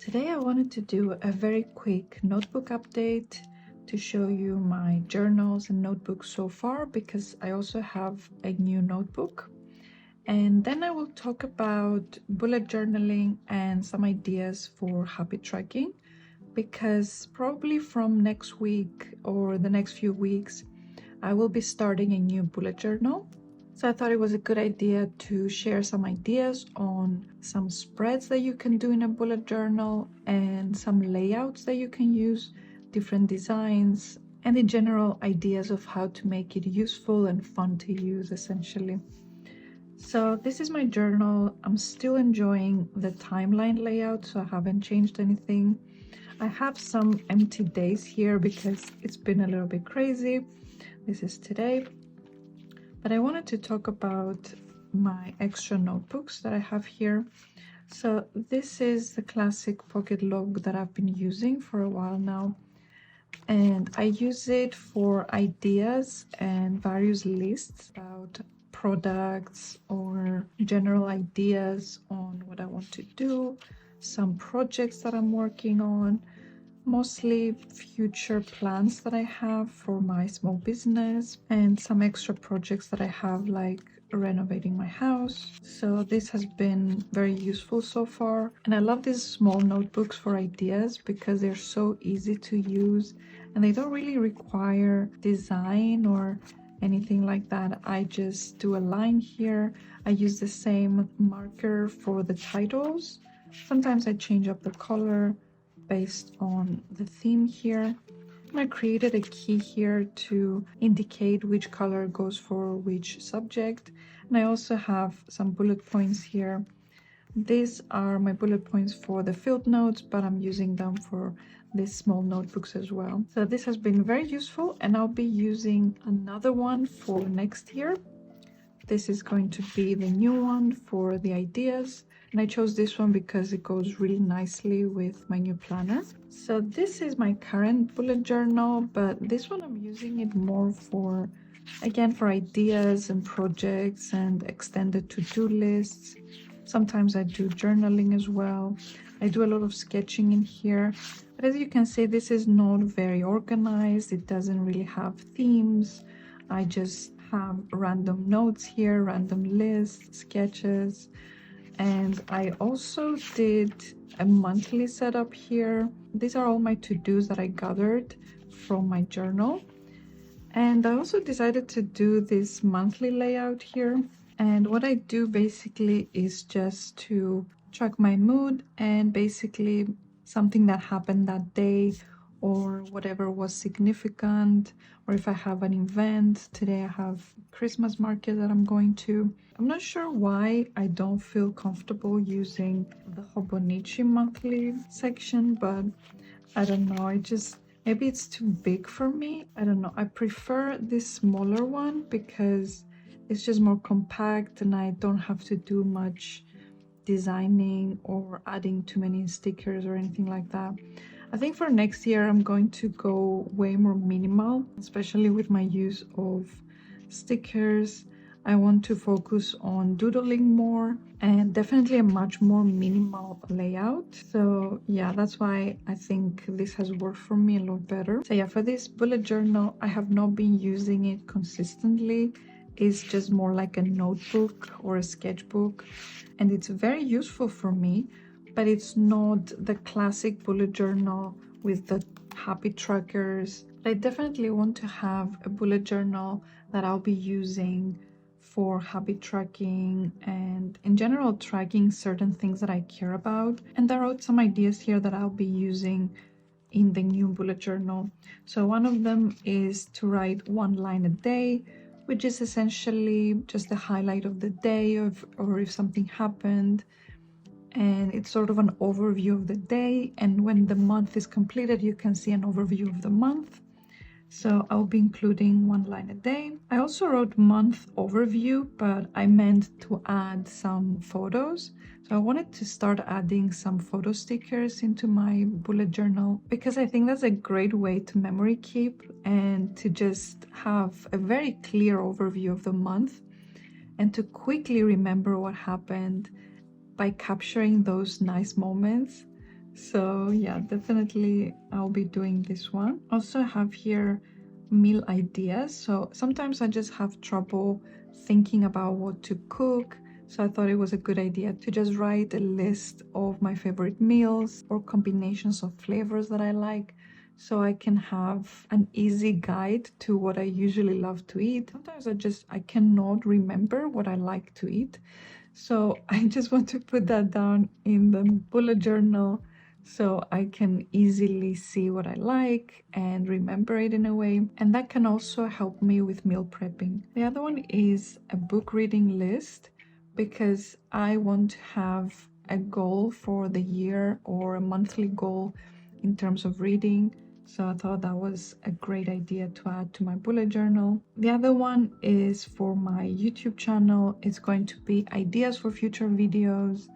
Today I wanted to do a very quick notebook update to show you my journals and notebooks so far, because I also have a new notebook. And then I will talk about bullet journaling and some ideas for habit tracking, because probably from next week or the next few weeks I will be starting a new bullet journal. So I thought it was a good idea to share some ideas on some spreads that you can do in a bullet journal and some layouts that you can use, different designs, and in general ideas of how to make it useful and fun to use essentially. So this is my journal. I'm still enjoying the timeline layout, so I haven't changed anything. I have some empty days here because it's been a little bit crazy. This is today. But I wanted to talk about my extra notebooks that I have here. So this is the classic pocket log that I've been using for a while now. And I use it for ideas and various lists about products or general ideas on what I want to do, some projects that I'm working on, mostly future plans that I have for my small business, and some extra projects that I have, like renovating my house. So this has been very useful so far, and I love these small notebooks for ideas because they're so easy to use and they don't really require design or anything like that. I just do a line here. I use the same marker for the titles. Sometimes I change up the color based on the theme here. And I created a key here to indicate which color goes for which subject. And I also have some bullet points here. These are my bullet points for the field notes, but I'm using them for these small notebooks as well. So this has been very useful, and I'll be using another one for next year. This is going to be the new one for the ideas. And I chose this one because it goes really nicely with my new planner. So this is my current bullet journal, but this one I'm using it more for, again, for ideas and projects and extended to-do lists. Sometimes I do journaling as well. I do a lot of sketching in here. But as you can see, this is not very organized. It doesn't really have themes. I just have random notes here, random lists, sketches. And I also did a monthly setup here. These are all my to-dos that I gathered from my journal. And I also decided to do this monthly layout here. And what I do basically is just to track my mood and basically something that happened that day, or whatever was significant, or if I have an event. Today I have Christmas market that I'm going to. I'm not sure why I don't feel comfortable using the Hobonichi monthly section, but I don't know, maybe it's too big for me. I don't know. I prefer this smaller one because it's just more compact and I don't have to do much designing or adding too many stickers or anything like that. I think for next year I'm going to go way more minimal, especially with my use of stickers. I want to focus on doodling more and definitely a much more minimal layout. So yeah, that's why I think this has worked for me a lot better. So yeah, for this bullet journal, I have not been using it consistently. It's just more like a notebook or a sketchbook, and it's very useful for me, but it's not the classic bullet journal with the habit trackers. But I definitely want to have a bullet journal that I'll be using for habit tracking and in general tracking certain things that I care about. And I wrote some ideas here that I'll be using in the new bullet journal. So one of them is to write one line a day, which is essentially just the highlight of the day or if something happened. And it's sort of an overview of the day, and when the month is completed you can see an overview of the month. So I'll be including one line a day. I also wrote month overview, but I meant to add some photos. So I wanted to start adding some photo stickers into my bullet journal because I think that's a great way to memory keep and to just have a very clear overview of the month and to quickly remember what happened by capturing those nice moments. So yeah, definitely I'll be doing this one. Also have here meal ideas. So sometimes I just have trouble thinking about what to cook. So I thought it was a good idea to just write a list of my favorite meals or combinations of flavors that I like, so I can have an easy guide to what I usually love to eat. Sometimes I cannot remember what I like to eat. So I just want to put that down in the bullet journal so I can easily see what I like and remember it in a way. And that can also help me with meal prepping. The other one is a book reading list, because I want to have a goal for the year or a monthly goal in terms of reading. So I thought that was a great idea to add to my bullet journal. The other one is for my YouTube channel. It's going to be ideas for future videos,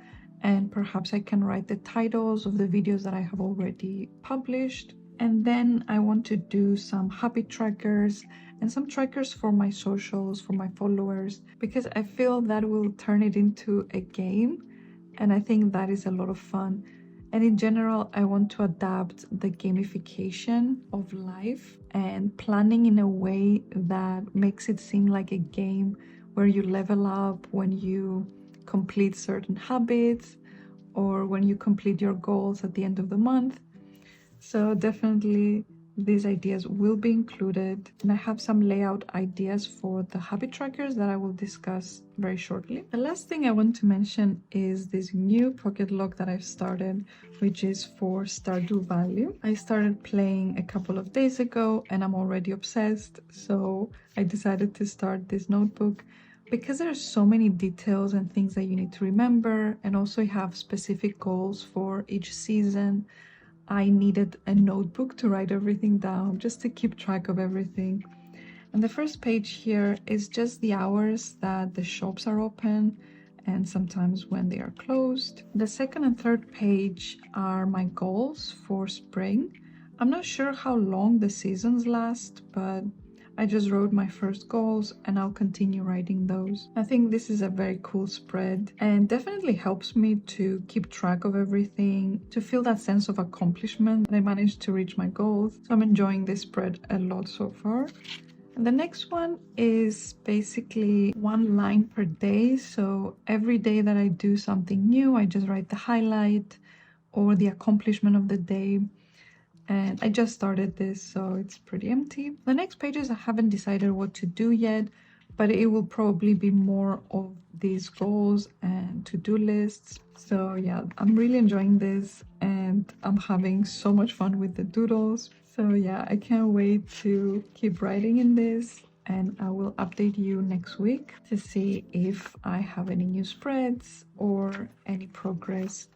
and perhaps I can write the titles of the videos that I have already published. And then I want to do some habit trackers and some trackers for my socials, for my followers, because I feel that will turn it into a game, and I think that is a lot of fun. And in general, I want to adapt the gamification of life and planning in a way that makes it seem like a game where you level up when you complete certain habits or when you complete your goals at the end of the month. So definitely these ideas will be included, and I have some layout ideas for the habit trackers that I will discuss very shortly. The last thing I want to mention is this new pocket log that I've started, which is for Stardew Valley. I started playing a couple of days ago and I'm already obsessed, so I decided to start this notebook because there are so many details and things that you need to remember, and also you have specific goals for each season. I needed a notebook to write everything down, just to keep track of everything. And the first page here is just the hours that the shops are open and sometimes when they are closed. The second and third page are my goals for spring. I'm not sure how long the seasons last, but I just wrote my first goals and I'll continue writing those. I think this is a very cool spread and definitely helps me to keep track of everything, to feel that sense of accomplishment that I managed to reach my goals. So I'm enjoying this spread a lot so far. And the next one is basically one line per day. So every day that I do something new, I just write the highlight or the accomplishment of the day. And I just started this, so it's pretty empty. The next pages I haven't decided what to do yet, but it will probably be more of these goals and to-do lists. So yeah, I'm really enjoying this and I'm having so much fun with the doodles. So yeah, I can't wait to keep writing in this, and I will update you next week to see if I have any new spreads or any progress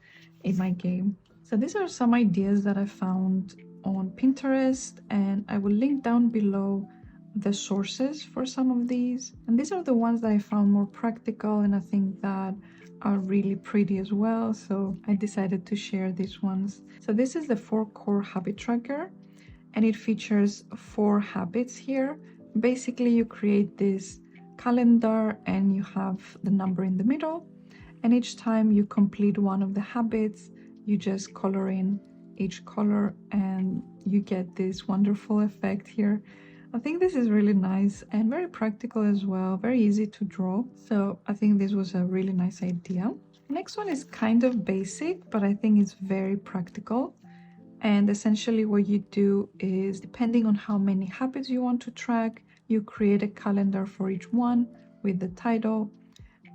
in my game. So these are some ideas that I found on Pinterest, and I will link down below the sources for some of these. And these are the ones that I found more practical and I think that are really pretty as well. So I decided to share these ones. So this is the 4 core habit tracker, and it features 4 habits here. Basically, you create this calendar and you have the number in the middle. And each time you complete one of the habits, you just color in each color and you get this wonderful effect here. I think this is really nice and very practical as well, very easy to draw. So I think this was a really nice idea. Next one is kind of basic, but I think it's very practical. And essentially what you do is, depending on how many habits you want to track, you create a calendar for each one with the title,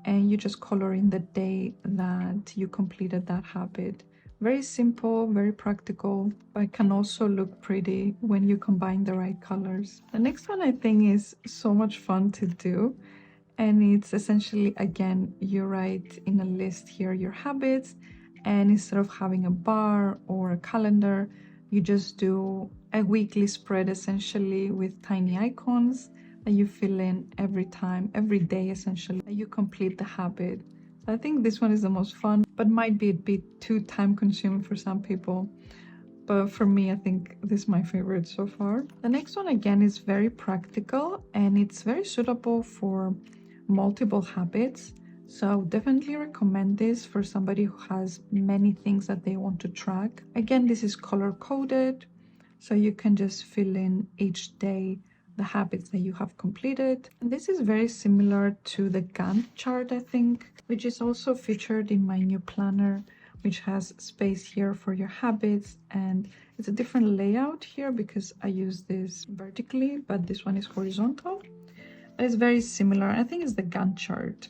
and you just color in the day that you completed that habit. Very simple, very practical, but can also look pretty when you combine the right colors. The next one I think is so much fun to do, and it's essentially, again, you write in a list here your habits, and instead of having a bar or a calendar, you just do a weekly spread essentially with tiny icons that you fill in every time, every day essentially, that you complete the habit. So I think this one is the most fun, but might be a bit too time consuming for some people. But for me, I think this is my favorite so far. The next one again is very practical and it's very suitable for multiple habits. So I would definitely recommend this for somebody who has many things that they want to track. Again, this is color coded, so you can just fill in each day the habits that you have completed. And this is very similar to the Gantt chart, I think, which is also featured in my new planner, which has space here for your habits, and it's a different layout here because I use this vertically, but this one is horizontal. It's very similar. I think it's the Gantt chart.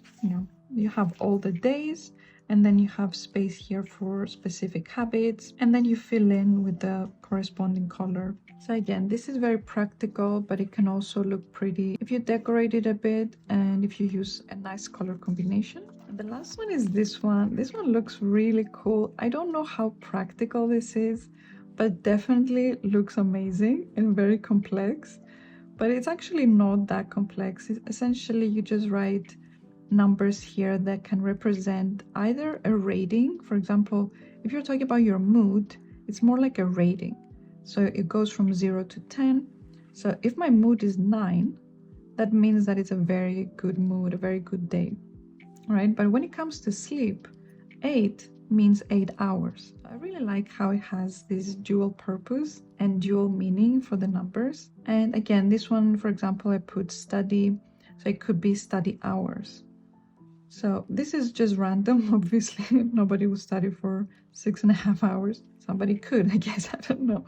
You have all the days, and then you have space here for specific habits, and then you fill in with the corresponding color. So again, this is very practical, but it can also look pretty if you decorate it a bit and if you use a nice color combination. And the last one is this one. This one looks really cool. I don't know how practical this is, but definitely looks amazing and very complex. But it's actually not that complex. Essentially, you just write numbers here that can represent either a rating. For example, if you're talking about your mood, it's more like a rating. So it goes from 0 to 10. So if my mood is 9, that means that it's a very good mood, a very good day, right? But when it comes to sleep, 8 means 8 hours. I really like how it has this dual purpose and dual meaning for the numbers. And again, this one, for example, I put study, so it could be study hours. So this is just random. Obviously, nobody will study for 6.5 hours. Somebody could, I guess, I don't know.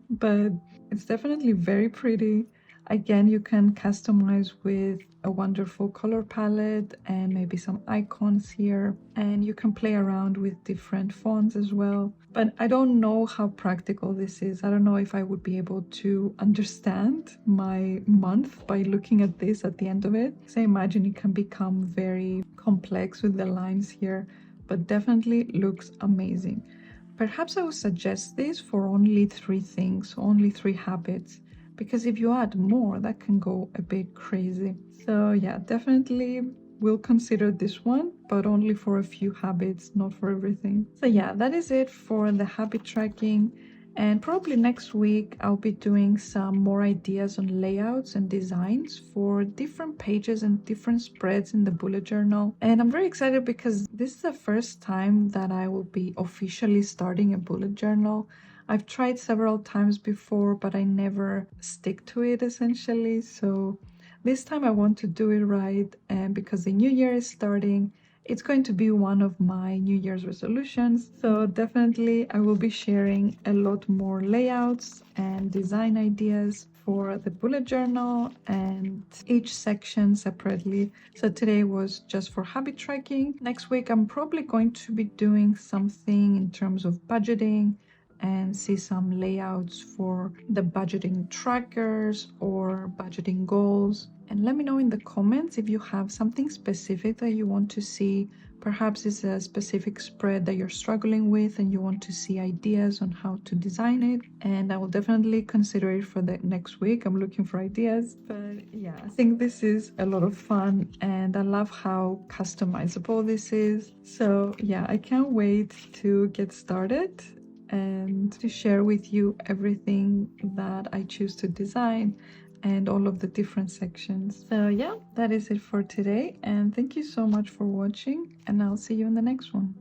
But it's definitely very pretty. Again, you can customize with a wonderful color palette and maybe some icons here. And you can play around with different fonts as well. But I don't know how practical this is. I don't know if I would be able to understand my month by looking at this at the end of it. So I imagine it can become very complex with the lines here, but definitely looks amazing. Perhaps I would suggest this for only 3 things, only 3 habits, because if you add more, that can go a bit crazy. So yeah, definitely will consider this one, but only for a few habits, not for everything. So yeah, that is it for the habit tracking. And probably next week, I'll be doing some more ideas on layouts and designs for different pages and different spreads in the bullet journal. And I'm very excited because this is the first time that I will be officially starting a bullet journal. I've tried several times before, but I never stick to it essentially. So this time I want to do it right, and because the new year is starting, it's going to be one of my New Year's resolutions. So definitely I will be sharing a lot more layouts and design ideas for the bullet journal and each section separately. So today was just for habit tracking. Next week I'm probably going to be doing something in terms of budgeting and see some layouts for the budgeting trackers or budgeting goals. And let me know in the comments if you have something specific that you want to see. Perhaps it's a specific spread that you're struggling with and you want to see ideas on how to design it. And I will definitely consider it for the next week. I'm looking for ideas. But yeah, I think this is a lot of fun and I love how customizable this is. So yeah, I can't wait to get started and to share with you everything that I choose to design and all of the different sections. So yeah, that is it for today, and thank you so much for watching, and I'll see you in the next one.